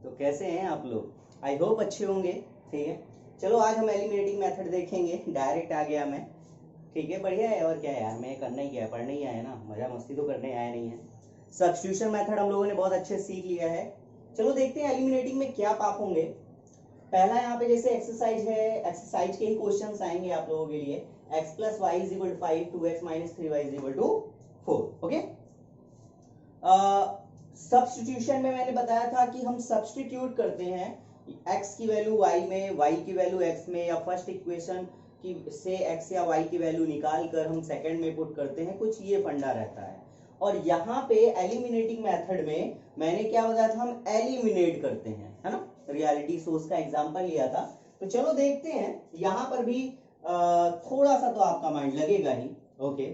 तो कैसे हैं आप लोग? आई होप अच्छे होंगे। ठीक है, चलो आज हम एलिमिनेटिंग मेथड देखेंगे। डायरेक्ट आ गया मैं। ठीक है, बढ़िया है। और क्या है यार, मैं करना ही क्या है, पढ़ने ही आया ना, मजा मस्ती तो करने आया नहीं है। सब्स्टिट्यूशन मेथड हम लोगों ने बहुत अच्छे सीख लिया है। चलो देखते हैं एलिमिनेटिंग में क्या पाप होंगे। पहला यहाँ पे जैसे एक्सरसाइज है, एक्सरसाइज के ही क्वेश्चंस आएंगे आप लोगों के लिए। x + y = 5, 2x - 3y = 4। Okay, substitution में मैंने बताया था कि हम सब्स्टिट्यूट करते हैं x की वैल्यू y में, y की वैल्यू x में, या फर्स्ट इक्वेशन की से x या y की वैल्यू निकाल कर हम सेकंड में पुट करते हैं। कुछ ये फंडा रहता है। और यहाँ पे एलिमिनेटिंग मेथड में मैंने क्या बताया था, हम एलिमिनेट करते हैं, है ना। रियलिटी सोर्स का एग्जांपल लिया था। तो चलो देखते हैं, यहाँ पर भी थोड़ा सा तो आपका माइंड लगेगा ही। ओके,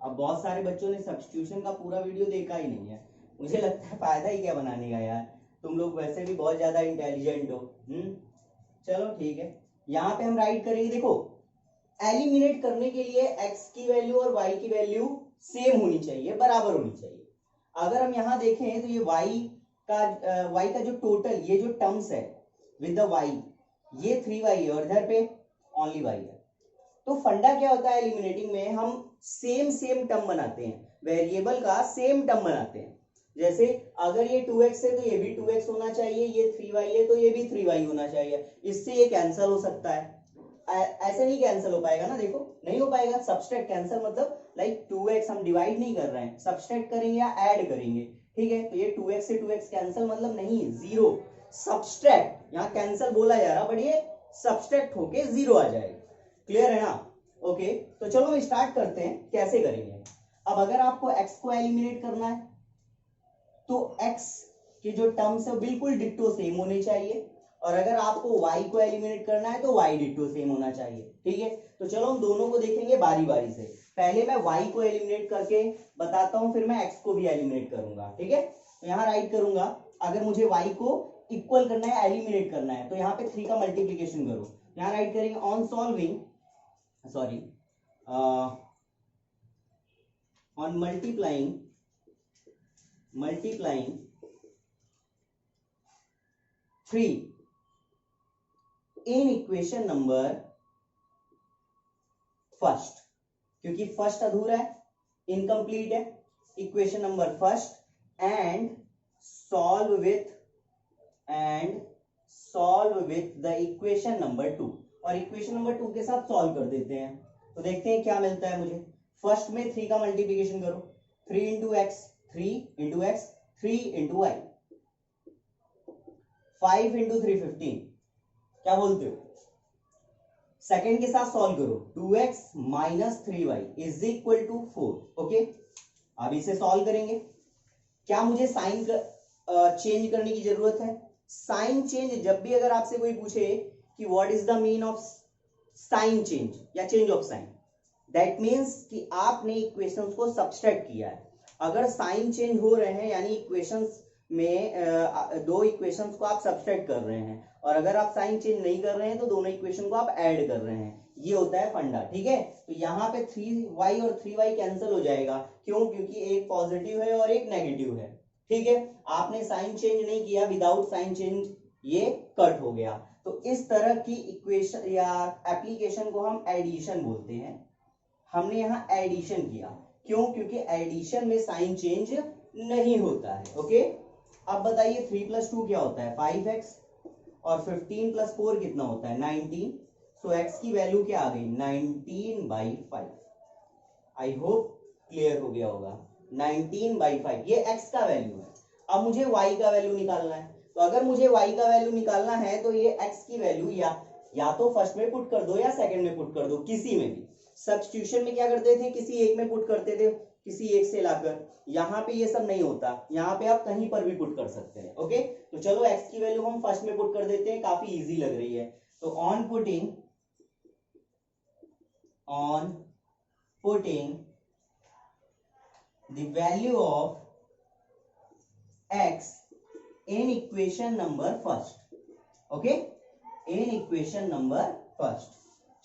अब बहुत सारे बच्चों ने सब्स्टिट्यूशन का पूरा वीडियो देखा ही नहीं है। मुझे लगता है फायदा ही क्या बनाने का यार, तुम लोग वैसे भी बहुत ज्यादा इंटेलिजेंट हो। चलो ठीक है, यहाँ पे हम राइट करेंगे। देखो, एलिमिनेट करने के लिए x की वैल्यू और y की वैल्यू सेम होनी चाहिए, बराबर होनी चाहिए। अगर हम यहाँ देखें तो ये y का जो टोटल, ये जो टर्म्स है विद द y, ये 3y है और इधर पे ओनली y है। तो फंडा क्या होता है एलिमिनेटिंग में, हम सेम टर्म बनाते हैं, वेरिएबल का सेम टर्म बनाते हैं। जैसे अगर ये 2x है तो ये भी 2x होना चाहिए, ये 3y है तो ये भी 3y होना चाहिए। इससे ये कैंसिल हो सकता है। ऐसे नहीं कैंसिल हो पाएगा ना, देखो नहीं हो पाएगा। सब्सट्रैक्ट कैंसिल मतलब लाइक 2x हम डिवाइड नहीं कर रहे हैं, सब्सट्रैक्ट करेंगे या ऐड करेंगे। ठीक है, तो ये 2x से 2x कैंसिल मतलब नहीं, जीरो। सब्सट्रैक्ट यहाँ कैंसिल बोला जा रहा, बट ये सब्सट्रैक्ट होके जीरो आ जाएगा। क्लियर है ना। ओके, तो चलो हम स्टार्ट करते हैं कैसे करेंगे। अब अगर आपको x को एलिमिनेट करना है तो x के जो टर्म्स है बिल्कुल डिट्टो सेम होने चाहिए, और अगर आपको y को एलिमिनेट करना है तो y डिट्टो सेम होना चाहिए। ठीक है, तो चलो हम दोनों को देखेंगे बारी बारी से। पहले मैं y को एलिमिनेट करके बताता हूं, फिर मैं x को भी एलिमिनेट करूंगा। ठीक है, तो यहां राइट करूंगा, अगर मुझे y को इक्वल करना है, एलिमिनेट करना है, तो यहाँ पे 3 का मल्टीप्लीकेशन करो। यहाँ राइट करेंगे on solving, sorry on multiplying 3 in equation number first, क्योंकि फर्स्ट अधूरा है, इनकम्प्लीट है, equation number first, and solve with the equation number 2। और इक्वेशन नंबर 2 के साथ सॉल्व कर देते हैं, तो देखते हैं क्या मिलता है मुझे। फर्स्ट में 3 का मल्टीप्लीकेशन करो, 3 into x, 3 into y, 5 into 3 15। क्या बोलते हो? सेकंड के साथ सॉल्व करो, 2x - 3y = 4। ओके, अब इसे सॉल्व करेंगे। क्या मुझे साइन चेंज करने की जरूरत है? साइन चेंज जब भी अगर आपसे कोई पूछे कि what is the mean of sign change या change of sign, that means कि आपने इक्वेशंस को सब्सट्रैक्ट किया है। अगर साइन चेंज हो रहे हैं यानी इक्वेशंस में दो इक्वेशंस को आप सब्सट्रैक्ट कर रहे हैं, और अगर आप साइन चेंज नहीं कर रहे हैं तो दोनों इक्वेशन को आप ऐड कर रहे हैं। ये होता है फंडा। ठीक है, तो यहाँ पे 3y और 3y कैंसिल हो जाएगा। क्यों? क्योंकि एक पॉजिटिव है और एक नेगेटिव है। ठीक है, आपने साइन चेंज नहीं किया, विदाउट साइन चेंज ये कट हो गया। तो इस तरह की इक्वेशन या एप्लीकेशन को हम एडिशन बोलते हैं। हमने यहाँ एडिशन किया, क्यों? क्योंकि एडिशन में साइन चेंज नहीं होता है। ओके, अब बताइए 3 + 2 क्या होता है? 5x, और 15 + 4 कितना होता है? 19। सो x की वैल्यू क्या आ गई? 19/5। आई होप क्लियर हो गया होगा। 19/5 ये x का वैल्यू है। अब मुझे y का वैल्यू निकालना है, तो अगर मुझे y का वैल्यू निकालना है तो ये x की वैल्यू या तो फर्स्ट में पुट कर दो या सेकंड में पुट कर दो, किसी में भी। सब्स्टिट्यूशन में क्या करते थे, किसी एक में पुट करते थे, किसी एक से लाकर। यहाँ पे ये सब नहीं होता, यहाँ पे आप कहीं पर भी पुट कर सकते हैं। ओके, तो चलो x की वैल्यू हम फर्स्ट में पुट कर देते हैं, काफी इजी लग रही है। तो on putting the value of x in equation number first. Okay, in equation number first.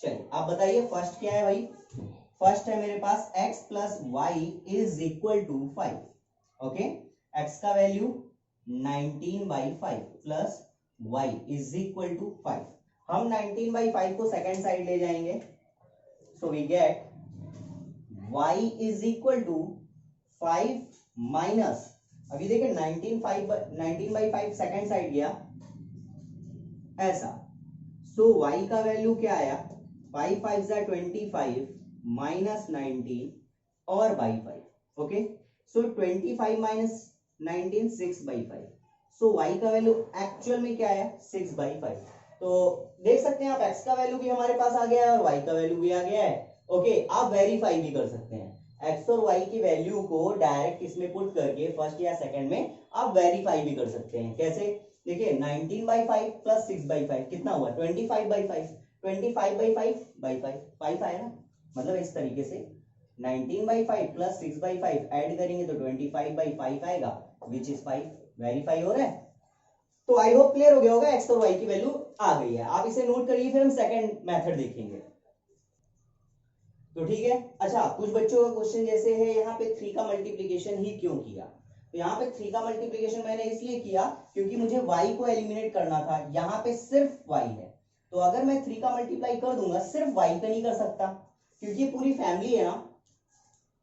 चलिए आप बताइए फर्स्ट क्या है भाई? फर्स्ट है मेरे पास x + y = 5। ओके, x का value 19/5 plus y is equal to 5। हम 19/5 को सेकेंड साइड ले जाएंगे, so we get y is equal to 5 minus, अभी देखिए 19/5 सेकेंड साइड गया ऐसा, सो y का वैल्यू क्या आया, 5 5 25 माइनस 19 और by 5। Okay, so 25 minus 19 6/5। So y का वैल्यू एक्चुअल में क्या आया 6/5। तो देख सकते हैं आप x का वैल्यू भी हमारे पास आ गया है और y का वैल्यू भी आ गया है। ओके, आप वेरीफाई भी कर सकते हैं x और y की वैल्यू को डायरेक्ट इसमें पुट करके फर्स्ट या सेकंड में आप वेरीफाई भी कर सकते हैं। कैसे, देखिए 19/5 प्लस 6/5 कितना हुआ 25/5, 25/5/5 आया ना, मतलब इस तरीके से 19/5 प्लस 6/5 ऐड करेंगे तो 25/5 आएगा विच इज 5। वेरीफाई हो रहा है। तो आई होप क्लियर हो गया होगा, एक्स और वाई की वैल्यू आ गई है, आप इसे नोट करिए, फिर हम सेकंड मेथड देखेंगे। तो ठीक है। अच्छा, कुछ बच्चों का क्वेश्चन जैसे है यहाँ पे 3 का मल्टीप्लीकेशन ही क्यों किया, तो यहाँ पे 3 का मल्टीप्लीकेशन मैंने इसलिए किया क्योंकि मुझे y को एलिमिनेट करना था, यहाँ पे सिर्फ y है, तो अगर मैं 3 का मल्टीप्लाई कर दूंगा सिर्फ y पे नहीं कर सकता क्योंकि पूरी फैमिली है ना।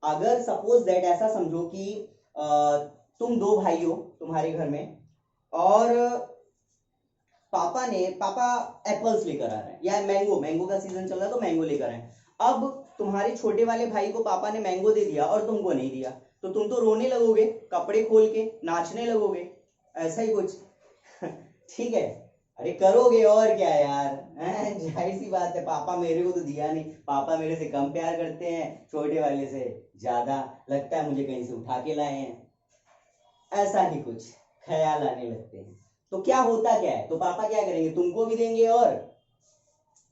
अगर सपोज दैट ऐसा समझो कि तुम 2 भाई हो तुम्हारे घर में और पापा एप्पल्स लेकर आ रहे हैं या मैंगो का सीजन चल रहा है तो मैंगो लेकर आए। अब तुम्हारे छोटे वाले भाई को पापा ने मैंगो दे दिया और तुमको नहीं दिया, तो तुम तो रोने लगोगे, कपड़े खोल के नाचने लगोगे, ऐसा ही कुछ ठीक है, अरे करोगे और क्या यार, जाहिर सी बात है, पापा मेरे को तो दिया नहीं, पापा मेरे से कम प्यार करते हैं, छोटे वाले से ज्यादा, लगता है मुझे कहीं से उठा के लाए हैं, ऐसा ही कुछ ख्याल आने लगते हैं। तो क्या होता क्या है, तो पापा क्या करेंगे, तुमको भी देंगे और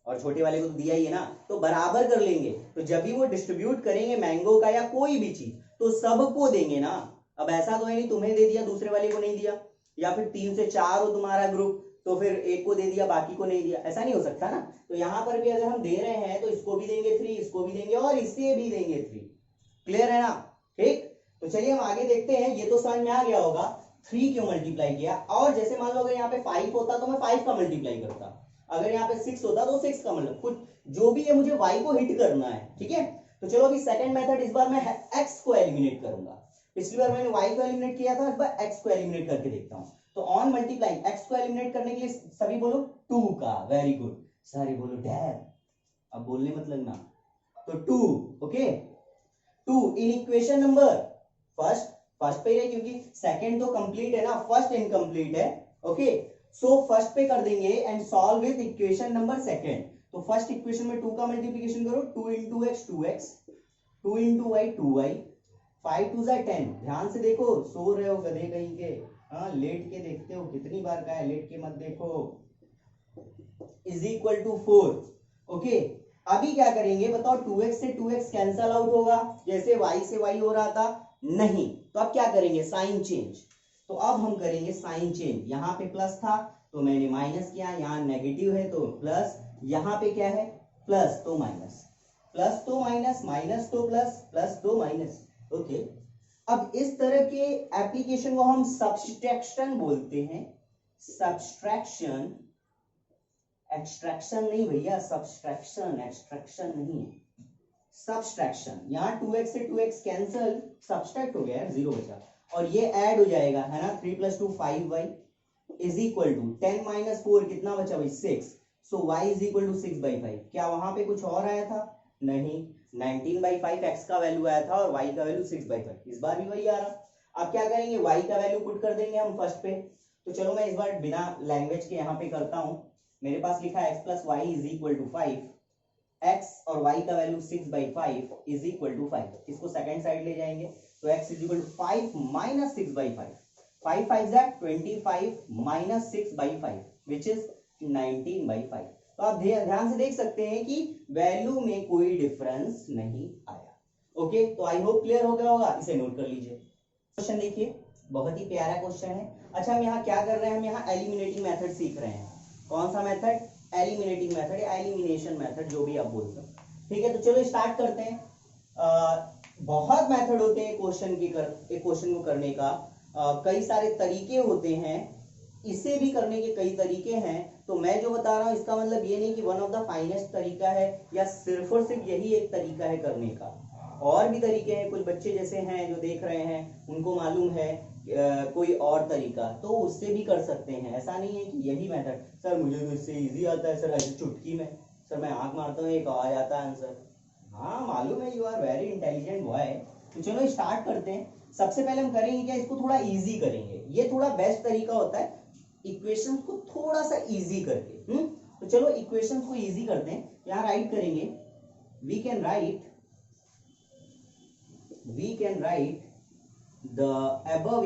छोटे वाले को तो दिया ही है ना, तो बराबर कर लेंगे। तो जब भी वो डिस्ट्रीब्यूट करेंगे मैंगो का या कोई भी चीज तो सबको देंगे ना। अब ऐसा तो है नहीं तुम्हें दे दिया दूसरे वाले को नहीं दिया, या फिर 3 से 4 हो तुम्हारा ग्रुप तो फिर एक को दे दिया बाकी को नहीं दिया, ऐसा नहीं हो सकता ना। तो यहाँ पर भी अगर हम दे रहे हैं तो इसको भी देंगे 3, इसको भी देंगे और इसे भी देंगे 3। क्लियर है ना, ठीक। तो चलिए हम आगे देखते हैं, ये तो समझ में आ गया होगा 3 क्यों मल्टीप्लाई किया। और जैसे मान लो अगर यहाँ पे 5 होता तो मैं 5 का मल्टीप्लाई करता, अगर यहाँ पे 6 होता तो 6 का मतलब कुछ जो भी है मुझे y को हिट करना है, ठीक है। तो चलो अभी सेकंड मेथड, इस बार मैं x को एलिमिनेट करूंगा, पिछली बार मैंने y को एलिमिनेट किया था, इस बार x को एलिमिनेट करके देखता हूं। तो ऑन मल्टीप्लाई x को एलिमिनेट करने के लिए सभी बोलो 2 का, वेरी गुड, सारे बोलो डैड, अब बोलने मत लगना, तो 2, ओके 2 इन इक्वेशन नंबर फर्स्ट पे है क्योंकि सेकंड तो कंप्लीट है ना, फर्स्ट इनकम्प्लीट है, ओके। सो फर्स्ट पे कर देंगे and solve with equation number second. तो फर्स्ट इक्वेशन में 2 का मल्टीप्लिकेशन करो, 2 into x 2x, 2 into y 2y, 5 2 10। ध्यान से देखो, सो रहे हो गधे कहीं के, हाँ लेट के देखते हो, कितनी बार कहा है लेट के मत देखो, इज इक्वल टू 4, ओके। अभी क्या करेंगे बताओ, 2x से 2x कैंसल आउट होगा जैसे y से y हो रहा था, नहीं, तो अब क्या करेंगे साइन चेंज। तो अब हम करेंगे साइन चेंज, यहाँ पे प्लस था तो मैंने माइनस किया, यहाँ नेगेटिव है तो प्लस, यहाँ पे क्या है प्लस तो माइनस, प्लस तो माइनस, माइनस तो प्लस, प्लस तो माइनस, ओके। अब इस तरह के एप्लीकेशन को हम सब्सट्रैक्शन बोलते हैं, सब्सट्रैक्शन, एक्सट्रैक्शन नहीं भैया, सब्सट्रैक्शन, एक्सट्रैक्शन नहीं है, सब्सट्रैक्शन। यहाँ 2x से 2x कैंसल, सब्सट्रैक्ट हो गया यार, 0 बचा, और ये ऐड हो जाएगा है ना, 3 + 2 5y इज इक्वल टू 10 - 4 कितना बचा भाई 6, सो y इज इक्वल टू 6/5। क्या वहां पे कुछ और आया था, नहीं, 19/5 x का वैल्यू आया था और y का वैल्यू 6/5, इस बार भी वही आ रहा। अब क्या करेंगे, y का वैल्यू पुट कर देंगे हम फर्स्ट पे। तो चलो मैं इस बार बिना लैंग्वेज के यहाँ पे करता हूँ, मेरे पास लिखा है x + y is equal to 5, x और y का वैल्यू 6/5 इज इक्वल टू 5, इसको सेकंड साइड ले जाएंगे तो x is equal to 5 - 6/5, 5 5 25 - 6/5 which is 19/5। तो आप ध्यान से देख सकते हैं कि वैल्यू में कोई डिफरेंस नहीं आया, ओके। तो आई होप क्लियर हो गया होगा, इसे नोट कर लीजिए। क्वेश्चन देखिए, बहुत ही प्यारा क्वेश्चन है। अच्छा, हम यहाँ क्या कर रहे हैं, हम यहाँ एलिमिनेटिंग मेथड सीख रहे हैं। कौन सा मेथड, एलिमिनेटिंग मेथड या एलिमिनेशन मेथड, जो भी आप बोलते हो, ठीक है। तो चलो स्टार्ट करते हैं। बहुत मेथड होते हैं क्वेश्चन को करने का, कई सारे तरीके होते हैं, इसे भी करने के कई तरीके हैं। तो मैं जो बता रहा हूं इसका मतलब ये नहीं कि वन ऑफ द फाइनेस्ट तरीका है या सिर्फ और सिर्फ यही एक तरीका है करने का, और भी तरीके हैं। कुछ बच्चे जैसे हैं जो देख रहे हैं उनको मालूम है कोई और तरीका, तो उससे भी कर सकते हैं। ऐसा नहीं है कि यही मेथड सर मुझे तो इससे इजी आता है, सर ऐसे चुटकी में सर मैं आंख मारता हूँ एक आ जाता है आंसर। हाँ मालूम है, you are very intelligent boy. तो चलो स्टार्ट करते हैं। सबसे पहले हम करेंगे क्या, इसको थोड़ा इजी करेंगे। ये थोड़ा बेस्ट तरीका होता है इक्वेशन को थोड़ा सा इजी करके। तो चलो इक्वेशन को इजी करते हैं। यहाँ राइट करेंगे, we can write the above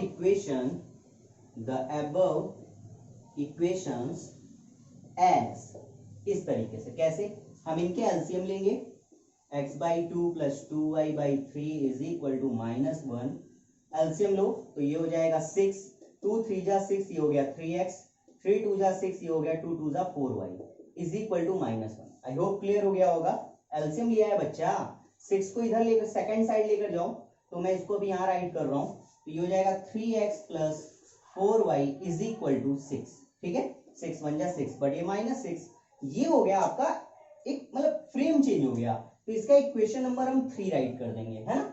equations as, इस तरीके से। कैसे, हम इनके एलसीएम लेंगे, x/2 + 2y/3 = -1। एलसीएम लो तो ये हो जाएगा 6, 2 3 जा 6, ये हो गया 3x, 3 2 जा 6, ये हो गया 2 2 जा 4y = -1। आई होप क्लियर हो गया होगा। एलसीएम लिया है बच्चा, 6 को इधर लेकर सेकंड साइड लेकर जाओ, तो मैं इसको भी यहाँ राइट कर रहा हूँ, तो ये हो जाएगा 3x + 4y = 6। ठीक है, 6 1 जा 6, बट ये -6, ये हो गया आपका एक मतलब फ्रेम चेंज हो गया। तो इसका इक्वेशन नंबर हम 3 राइट कर देंगे, है ना।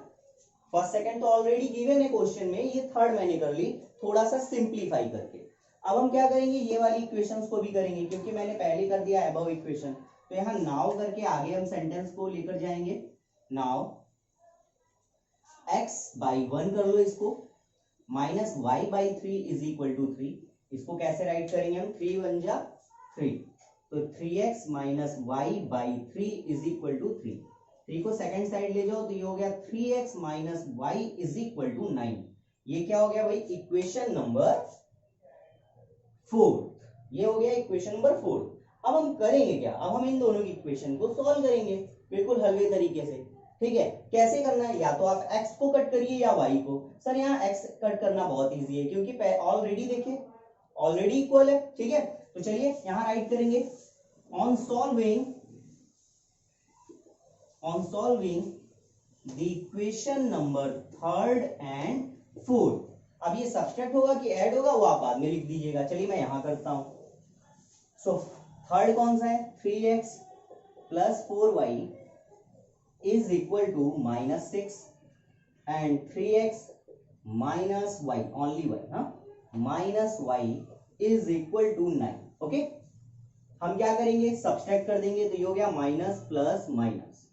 फर्स्ट सेकंड तो ऑलरेडी गिवन है क्वेश्चन में, ये थर्ड मैंने कर ली थोड़ा सा सिंप्लीफाई करके। अब हम क्या करेंगे, ये वाली इक्वेशंस को भी करेंगे, क्योंकि मैंने पहले कर दिया अबव इक्वेशन। तो यहाँ नाउ करके आगे हम सेंटेंस को लेकर जाएंगे। नाउ x/1 कर लो इसको, -y/3 = 3। इसको कैसे राइट करेंगे हम, 3 1 जा 3, तो 3x - y/3 = 3। 3 को सेकंड साइड ले जाओ, तो ये हो गया 3x - y = 9। ये क्या हो गया भाई, इक्वेशन नंबर 4। ये हो गया इक्वेशन नंबर 4। अब हम करेंगे क्या, अब हम इन दोनों की इक्वेशन को सॉल्व करेंगे बिल्कुल हलवे तरीके से। ठीक है, कैसे करना है, या तो आप x को कट करिए या y को। सर यहाँ x कट करना बहुत इजी है, क्योंकि ऑलरेडी देखिए ऑलरेडी इक्वल है। ठीक है, तो चलिए यहाँ राइट करेंगे, on solving the equation number 3rd and 4th। अब ये सब्सट्रैक्ट होगा कि ऐड होगा वो आप बाद में लिख दीजिएगा। चलिए मैं यहां करता हूं। सो थर्ड कौन सा है, 3x + 4y = -6 and 3x - y, only y, हाँ, -y = 9। ओके, हम क्या करेंगे, सब्सट्रैक्ट कर देंगे, तो ये हो गया माइनस प्लस माइनस,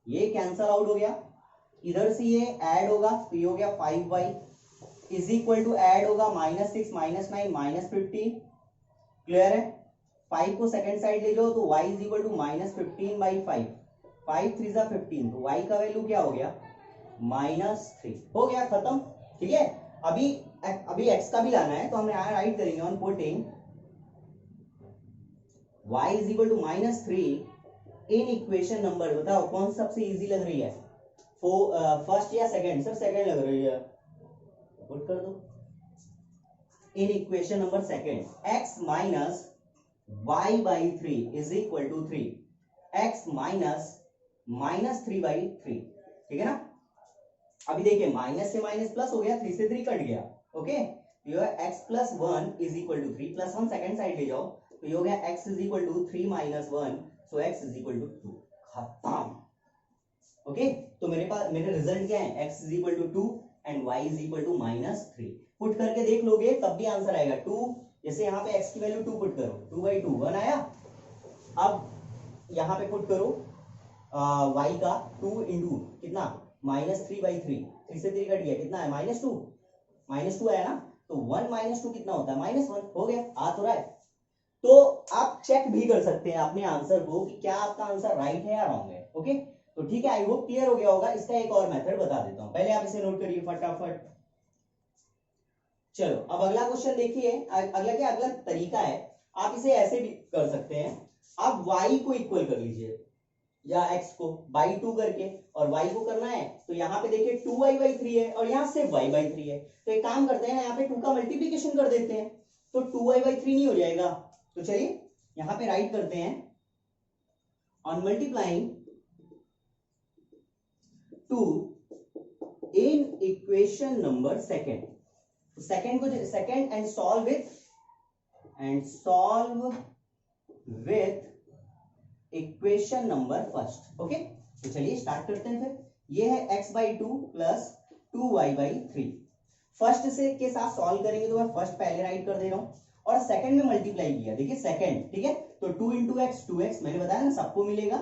ये कैंसल आउट हो गया। इधर से ये ऐड होगा, तो ये हो गया 5y = ऐड होगा -6 - 9 -15। क्लियर है, 5 को सेकंड साइड ले जाओ, तो y = -15/5, 5 3 जा 15, तो y का वैल्यू क्या हो गया, -3। हो गया, खत्म। ठीक है, अभी x का भी लाना है, तो हम यहाँ राइट करेंगे on putting y = -3 in equation number, बताओ कौन सबसे इजी लग रही है, फर्स्ट या सेकंड, सर सेकंड लग रही है, पुट कर दो। इन equation number second, x - y/3 = 3, x - -3/3। ठीक है ना। अभी देखिए, माइनस से माइनस प्लस हो गया, 3 से 3 कट गया। ओके, ये x + 1 = 3, +1 सेकंड साइड ले जाओ, तो ये हो गया x = 3 - 1, सो x = 2। खत्म। ओके, तो मेरे रिजल्ट क्या है, x = 2 एंड y = -3। पुट करके देख लोगे तब भी आंसर आएगा 2। जैसे यहाँ पे x की वैल्यू 2 पुट करो, 2/2 1 आया। अब यहाँ पे पुट करो y का 2 × कितना, -3/3, 3 से 3 कट गया, कितना है, -2 आया ना। तो 1 - 2 कितना होता है, -1। हो गया, आ तो रहा है। तो आप चेक भी कर सकते हैं अपने आंसर को कि क्या आपका आंसर राइट है या रॉन्ग है। ओके, तो ठीक है, आई होप क्लियर हो गया होगा। इसका एक और मेथड बता देता हूं, पहले आप इसे नोट करिए फटाफट। चलो अब अगला क्वेश्चन देखिए। अगला तरीका है, आप इसे ऐसे भी कर सकते हैं। आप y को इक्वल कर लीजिए या x को बाई 2 करके, और y को करना है तो यहाँ पे देखिए 2y/3 है और यहाँ सिर्फ y/3 है। तो एक काम करते हैं, यहाँ पे 2 का मल्टीप्लीकेशन कर देते हैं, तो 2y/3 नहीं हो जाएगा। तो चलिए यहाँ पे राइट करते हैं, on multiplying 2 in equation number second, second and solve with equation number first. Okay, तो चलिए स्टार्ट करते हैं। फिर ये है x by 2 plus 2y by 3। First से के साथ सॉल्व करेंगे तो मैं फर्स्ट पहले राइट कर दे रहा हूं और सेकंड में मल्टीप्लाई किया, देखिए सेकंड, ठीक है, तो 2 इंटू एक्स 2x, मैंने बताया ना सबको मिलेगा,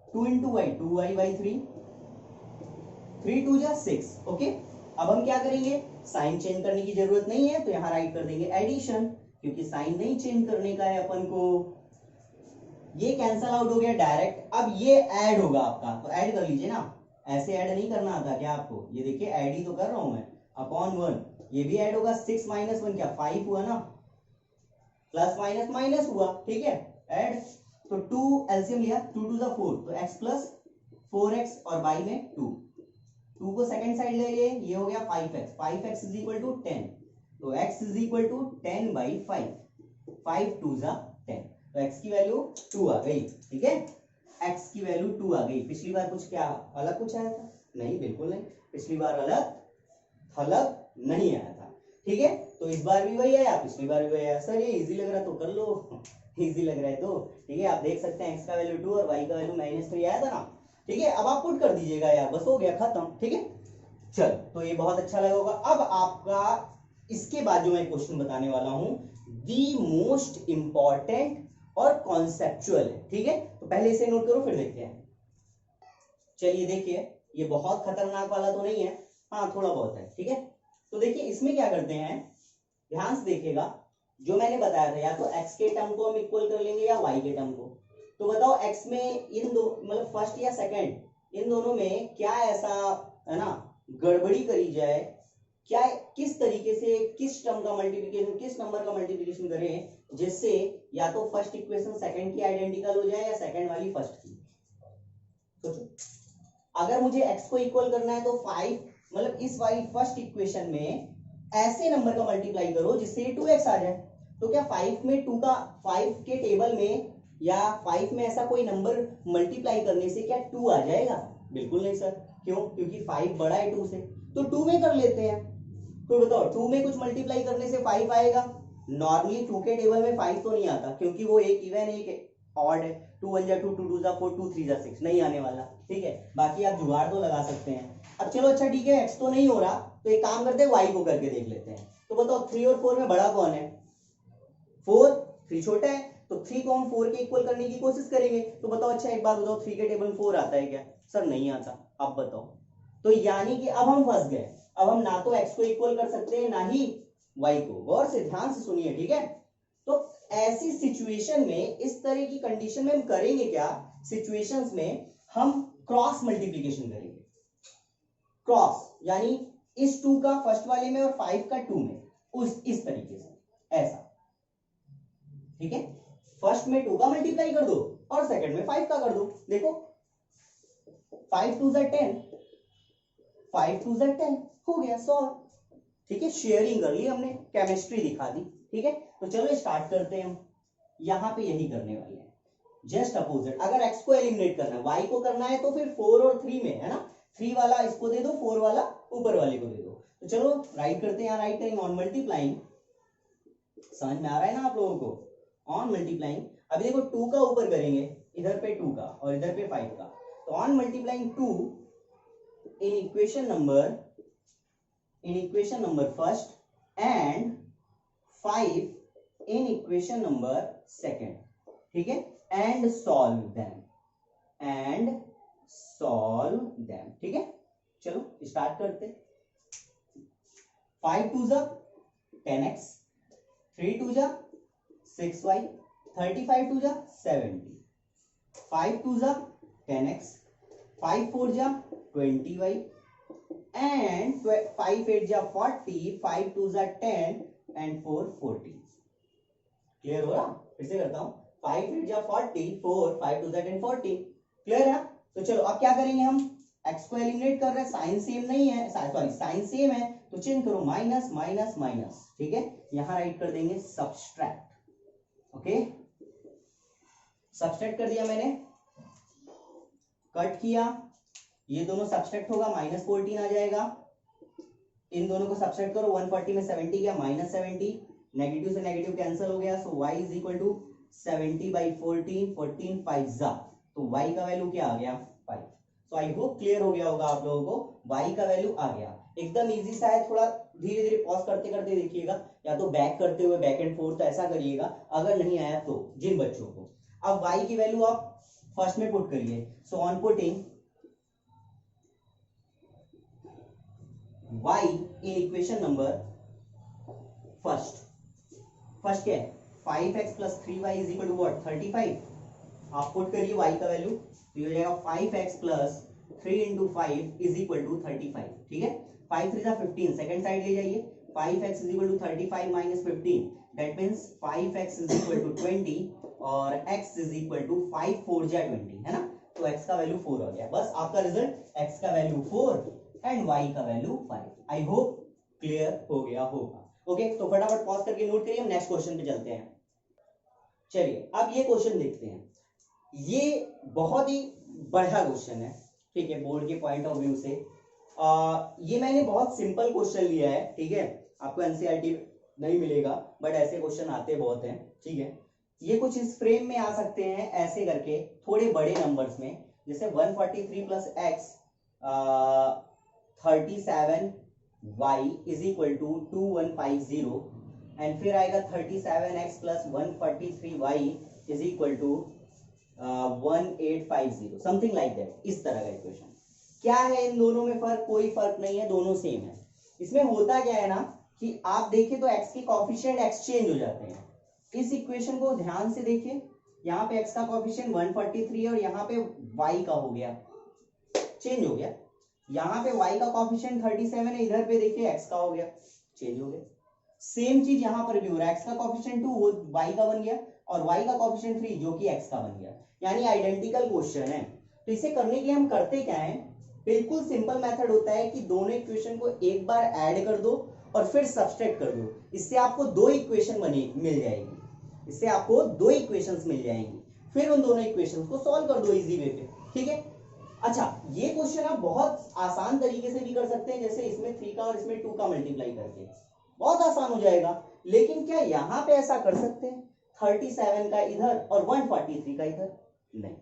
2 इंटू वाई 2y बाई 3, 3 2 जा 6। ओके, अब हम क्या करेंगे, साइन चेंज करने की जरूरत नहीं है तो यहां राइट कर देंगे एडिशन, क्योंकि साइन नहीं चेंज करने का है अपन को। ये कैंसल आउट हो गया डायरेक्ट। अब ये ऐड होगा आपका, तो ऐड कर लीजिए ना, ऐसे ऐड नहीं करना आता क्या आपको, ये देखिए ऐड ही तो कर रहा हूं मैं, अपॉन 1, ये भी ऐड होगा, 6 माइनस 1 क्या 5 हुआ ना, प्लस माइनस माइनस हुआ, ठीक है, ऐड, तो 2 एलसीएम लिया, 2 2 जा 4, तो x प्लस 4x और y में 2 को सेकंड साइड ले लिए, ये हो गया 5x, 5x is equal to 10, तो x is equal to 10 by 5, 5 2 जा 10, तो x की वैल्यू 2 आ गई, ठीक है, x की वैल्यू 2 आ गई। पिछली बार कुछ क्या अलग कुछ आया था? नहीं, बिल्कुल नहीं, पिछली बार अलग नहीं आया था, ठीक है, तो इस बार भी वही आया, पिछली बार भी वही आया। सर ये इजी लग रहा है तो कर लो, इजी लग रहा है तो, ठीक है, आप देख सकते हैं x का वैल्यू 2 और y का वैल्यू -3 आया था ना, ठीक है, अब आप पुट कर दीजिएगा यार, बस हो गया खत्म, ठीक है। चल, तो ये बहुत अच्छा लगा होगा। अब आपका इसके बाद जो मैं क्वेश्चन बताने वाला हूं, दी मोस्ट इंपॉर्टेंट और कॉन्सेप्चुअल है, ठीक है, तो पहले इसे नोट करो फिर देखते हैं। चलिए देखिए, ये बहुत खतरनाक वाला तो नहीं है, हाँ थोड़ा बहुत है, ठीक है, तो देखिए इसमें क्या करते हैं, ध्यान से देखिएगा, जो मैंने बताया था, या तो x के टर्म को हम इक्वल कर लेंगे या y के टर्म को, तो बताओ x में इन दो, मतलब फर्स्ट या सेकंड, इन दोनों में क्या ऐसा है ना गड़बड़ी करी जाए, क्या किस तरीके से किस टर्म का मल्टीप्लिकेशन, किस नंबर का मल्टीप्लिकेशन करें जिससे या तो फर्स्ट इक्वेशन सेकंड की आइडेंटिकल हो जाए या सेकंड वाली फर्स्ट की। सोचो, अगर मुझे x को इक्वल करना है तो 5, मतलब इस वाली फर्स्ट इक्वेशन में ऐसे नंबर का मल्टीप्लाई करो जिससे 2x आ जाए, तो क्या 5 में 2 का 5 के टेबल में या 5 में ऐसा कोई नंबर मल्टीप्लाई करने से क्या 2 आ जाएगा? बिल्कुल नहीं सर, क्यों? क्योंकि 5 बड़ा है 2 से, तो 2 में कर लेते हैं। तो बताओ 2 में कुछ मल्टीप्लाई करने से 5 आएगा? नॉर्मली 2 के टेबल में 5 तो नहीं आता, क्योंकि वो एक इवन एक ऑड है, 2 1 जा 2, 2 2 जा 4, 2 3 जा 6, नहीं आने वाला, ठीक है, बाकी आप जुगाड़ तो लगा सकते हैं। अब चलो अच्छा ठीक है, x तो नहीं हो रहा, तो एक काम करते हैं y को करके देख लेते हैं। तो बताओ 3 और 4 में बड़ा कौन है? 4, 3 छोटा है, तो 3 को हम 4 के इक्वल करने की कोशिश करेंगे। तो बताओ अच्छा एक बात बताओ, 3 के टेबल में 4 आता है क्या? सर नहीं आता। अब बताओ, तो यानी कि अब हम फंस गए, अब हम ना तो x को इक्वल कर सकते हैं ना ही y को। गौर से ध्यान से सुनिए, ठीक है, तो ऐसी सिचुएशन में, इस तरह की कंडीशन में हम करेंगे क्या, सिचुएशंस में हम क्रॉस मल्टीप्लिकेशन करेंगे। क्रॉस यानी इस 2 का फर्स्ट वाले में और 5 का 2 में, उस इस तरीके से, ऐसा, ठीक है, फर्स्ट में 2 का मल्टीप्लाई कर दो और सेकंड में 5 का कर दो। देखो 5 2 जा 10, 5 2 जा 10 हो गया 100, ठीक है, शेयरिंग कर ली हमने, केमिस्ट्री दिखा दी, ठीक है। तो चलो स्टार्ट करते हैं हम, यहां पे यही करने वाले हैं, जस्ट अपोजिट। अगर x को एलिमिनेट करना है, y को करना है, तो फिर 4 और 3 में है ना, 3 वाला इसको दे दो, 4 वाला ऊपर वाले को दे दो। तो चलो राइट करते हैं, यहाँ राइट करेंगे ऑन मल्टीप्लाइंग, समझ में आ रहा है ना आप लोगों को, ऑन मल्टीप्लाइंग। अभी देखो 2 का ऊपर करेंगे, इधर पे 2 का और इधर पे 5 का, तो on multiplying 2 in equation number first and 5 in equation number second, ठीक है, एंड सॉल्व देम, ठीक है। चलो स्टार्ट करते, 5 2 जा 10x, 3 2 जा 6y, 35 2 जा 70, 5 2 जा 10x, 5 4 जा 20y, and 5 8 जा 40, 5 2 जा 10 and 4 40। क्लियर हो रहा? फिर से करता हूं, 5 8 जा 40, 4 5 2 जा 10 40। क्लियर है? तो चलो अब क्या करेंगे, हम x को एलिमिनेट कर रहे हैं, साइन सेम नहीं है, सॉरी साइन सेम है, तो चेंज करो, माइनस माइनस माइनस, ठीक है, यहां राइट कर देंगे सब्सट्रैक्ट। ओके, सब्सट्रैक्ट कर दिया मैंने, कट किया, ये दोनों सब्सट्रैक्ट होगा, -14 आ जाएगा, इन दोनों को सब्सट्रैक्ट करो, 140 में 70 गया -70, नेगेटिव से नेगेटिव कैंसिल हो गया, सो y इज इक्वल टू 70/14, 14 5 जा, तो y का वैल्यू क्या आ गया 5। सो आई होप क्लियर हो गया होगा आप लोगों को, y का वैल्यू आ गया। एकदम इजी सा है, थोड़ा धीरे धीरे पॉज करते करते देखिएगा, या तो बैक करते हुए बैक एंड फोर्थ ऐसा करिएगा, अगर नहीं आया तो जिन बच्चों को। अब y की वैल्यू आप फर्स्ट में पुट करिए, सो on putting y in equation number first क्या है 5x plus 3y is equal to what 35। आप पुट करिए y का वैल्यू, तो ये हो जाएगा 5x plus 3 into 5 is equal to 35। ठीक है, 5 3 जा 15, सेकंड साइड ले जाइए, 5x is equal to 35 minus 15, that means 5x is equal to 20 और x is equal to 5 4 जा 20, है ना, तो x का वैल्यू 4 आ गया। बस आपका रिजल्ट x का वैल्यू 4 एंड y का वैल्यू 5। आई होप क्लियर हो गया होगा। ओके, तो फटाफट पॉज करके नोट करिए, हम नेक्स्ट क्वेश्चन पे चलते हैं। चलिए अब ये क्वेश्चन देखते हैं, ये बहुत ही बढ़िया क्वेश्चन है, ठीक है, बोर्ड के पॉइंट ऑफ व्यू से। ये मैंने बहुत सिंपल क्वेश्चन लिया है, ठीक है, आपको एनसीईआरटी नहीं मिलेगा, बट ऐसे क्वेश्चन आते बहुत हैं, ठीक है। ये कुछ इस फ्रेम में आ सकते हैं, ऐसे करके थोड़े बड़े नंबर्स में, जैसे 143 plus x 37y is equal to 2150, and फिर आएगा 37x plus 143y is equal to 1850, something like that, इस तरह का इक्वेशन। क्या है इन दोनों में फर्क? कोई फर्क नहीं है, दोनों सेम है। इसमें होता क्या है ना कि आप देखें तो x के कॉफिशिएंट एक्सचेंज हो जाते हैं। इस इक्वेशन को ध्यान से देखिए, यहाँ पे x का कॉफिशिएंट 143 है और यहाँ पे y का हो गया, चेंज हो गया। यहाँ पे y का कॉफिशिएंट 37 है, इधर पे देखिए x का हो गया, चेंज हो गया। सेम चीज यहाँ पर भी हो रहा है, x का कॉफिशिएंट 2 वो y का बन गया और y का कॉफिशिएंट 3 जो कि x का बन गया, यानी आइडेंटिकल क्वेश्चन है। तो इसे करने के लिए हम करते क्या है, बिल्कुल सिंपल मेथड होता है कि दोनों इक्वेशन को एक बार ऐड कर दो और फिर सब्सट्रैक्ट कर दो, इससे आपको दो इक्वेशन मिल जाएगी, इससे आपको दो इक्वेशंस मिल जाएंगी, फिर उन दोनों इक्वेशंस को सॉल्व कर दो इजी वे पे, ठीक है। अच्छा, ये क्वेश्चन आप बहुत आसान तरीके से भी कर सकते हैं, जैसे इसमें 3 का और इसमें 2 का मल्टीप्लाई करके, बहुत आसान हो जाएगा। लेकिन क्या यहाँ पे ऐसा कर सकते हैं 37 का इधर और 143 का इधर? नहीं,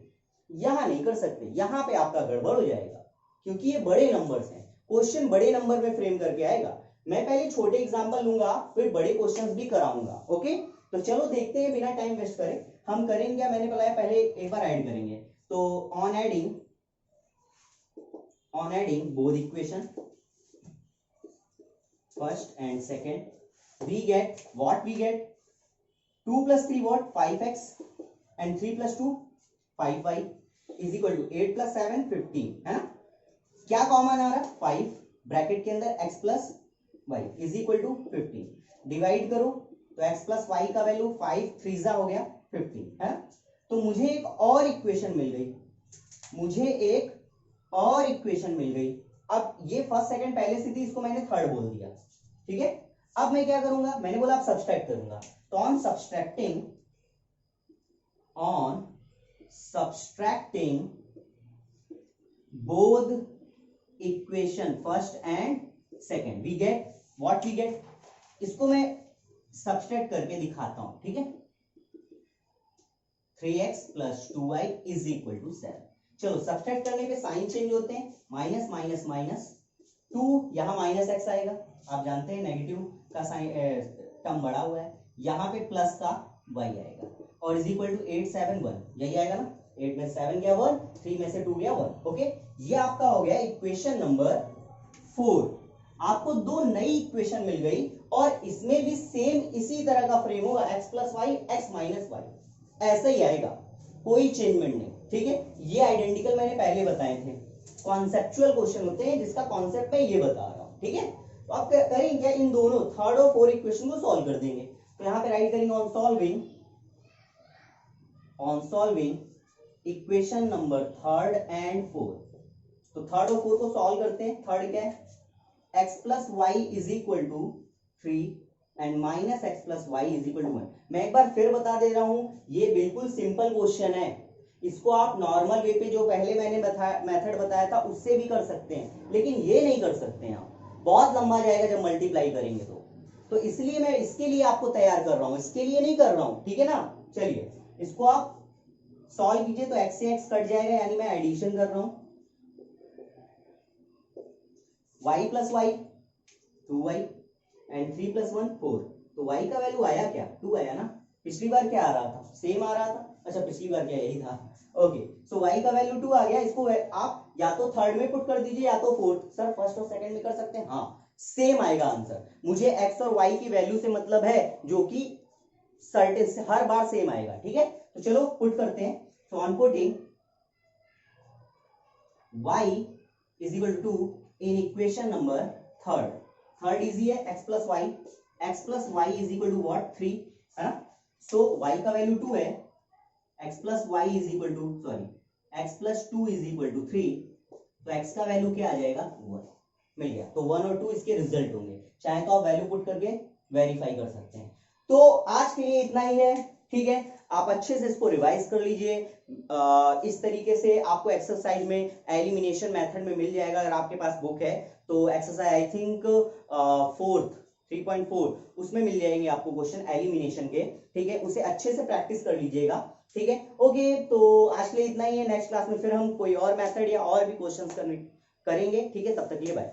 यहाँ नहीं कर सकते, यहाँ पे आपका गड़बड़ हो जाएगा, क्योंकि ये बड़े नंबर्स हैं, क्वेश्चन बड़े नंबर में फ्रेम करके आएगा। मैं पहले छोटे एग्जांपल लूंगा, फिर बड़े क्वेश्चंस भी कराऊंगा। ओके, तो चलो देखते हैं, बिना टाइम वेस्ट करे हम करेंगे क्या, मैंने बताया पहले एक बार ऐड करेंगे। तो on adding both equation first and second, we get 2 plus 3 what 5x and 3 plus 2 5y is equal to 8 plus 7 15, है ना। क्या कॉमन आ रहा है 5, ब्रैकेट के अंदर x plus y is equal to 15, divide करो तो x plus y का वैल्यू 5 3 हो गया 15, है ना। तो मुझे एक और इक्वेशन मिल गई, अब ये फर्स्ट सेकंड पहले से थी, इसको मैंने थर्ड बोल दिया, ठीक है। अब मैं क्या करूंगा, मैंने बोला आप सब्सट्रैक्ट करूंगा, तो on subtracting both equation first and second we get what we get. इसको मैं सब्सट्रैक्ट करके दिखाता हूं, ठीक है। 3x plus 2y is equal to 7। चलो सब्सट्रैक्ट करने पे साइन चेंज होते हैं, माइनस माइनस माइनस 2, यहां माइनस x आएगा, आप जानते हैं नेगेटिव का साइन टर्म बड़ा हुआ है, यहाँ पे प्लस का y आएगा, और इज इक्वल टू 8 7 1, यही आएगा ना, 8 में 7 गया 1, 3 में से 2 गया 1। ओके, ये आपका हो गया इक्वेशन नंबर 4। आपको दो नई इक्वेशन मिल गई और इसमें भी सेम इसी तरह का फ्रेम होगा, x plus y x minus y, ऐसा ही आएगा, कोई चेंजमेंट नहीं, ठीक है। ये आइडेंटिकल मैंने पहले बताए थे, कॉन्सेप्चुअल क्वेश्चन होते हैं जिसका कॉन्सेप्ट मैं ये बता रहा हूं, ठीक है। तो आप करेंगे क्या, इन दोनों थर्ड और फोर्थ इक्वेशन को सॉल्व कर देंगे। तो यहां पे राइट करेंगे on solving equation number third and fourth. तो थर्ड और फोर्थ को सॉल्व करते हैं। थर्ड क्या है, x plus y is equal to 3 and minus x plus y is equal to 1। मैं एक बार फिर बता दे रहा हूं, ये बिल्कुल सिंपल क्वेश्चन है, इसको आप नॉर्मल वे पे जो पहले मैंने मेथड बताया था उससे भी कर सकते हैं, लेकिन ये नहीं कर सकते हैं आप। बहुत लंबा जाएगा जब मल्टीप्लाई करेंगे तो इसलिए मैं इसके लिए आपको तैयार कर रहा हूं, इसके लिए नहीं कर रहा हूं, ठीक है ना। चलिए इसको आप सॉल्व कीजिए तो x से x कट जाएगा, यानी मैं एडिशन कर रहा हूं, y plus y 2y and 3 plus 1 4। तो y का वैल्यू आया क्या, 2 आया ना। पिछली बार क्या आ रहा था, सेम आ रहा था। अच्छा पिछली बार क्या यही था, ओके। सो y का वैल्यू 2 आ गया। इसको आप या तो थर्ड में पुट कर दीजिए या तो फोर्थ। सर फर्स्ट और सेकंड में कर सकते हैं, हाँ सेम आएगा आंसर। मुझे x और y की वैल्यू से मतलब है जो कि सर्टेन से हर बार सेम आएगा, ठीक है। तो चलो पुट करते हैं। So on putting y is equal to in equation number third easy है, x plus y is equal to what 3, है ना। सो y का वैल्यू 2 है, x plus y is equal to x plus 2 is equal to 3। तो x का value क्या आ जाएगा 1, मिल गया। तो 1 और 2 इसके रिजल्ट होंगे, चाहे तो आप वैल्यू पुट करके वेरीफाई कर सकते हैं। तो आज के लिए इतना ही है, ठीक है। आप अच्छे से इसको रिवाइज कर लीजिए। इस तरीके से आपको एक्सरसाइज में एलिमिनेशन मेथड में मिल जाएगा। अगर आपके पास बुक है तो एक्सरसाइज आई थिंक 3.4 उसमें मिल जाएंगे आपको क्वेश्चन एलिमिनेशन के, ठीक है। उसे अच्छे से प्रैक्टिस कर लीजिएगा, ठीक है। ओके तो आज के लिए इतना ही है। नेक्स्ट क्लास में फिर हम कोई और मेथड या और भी क्वेश्चन करेंगे, ठीक है। तब तक के लिए बाय।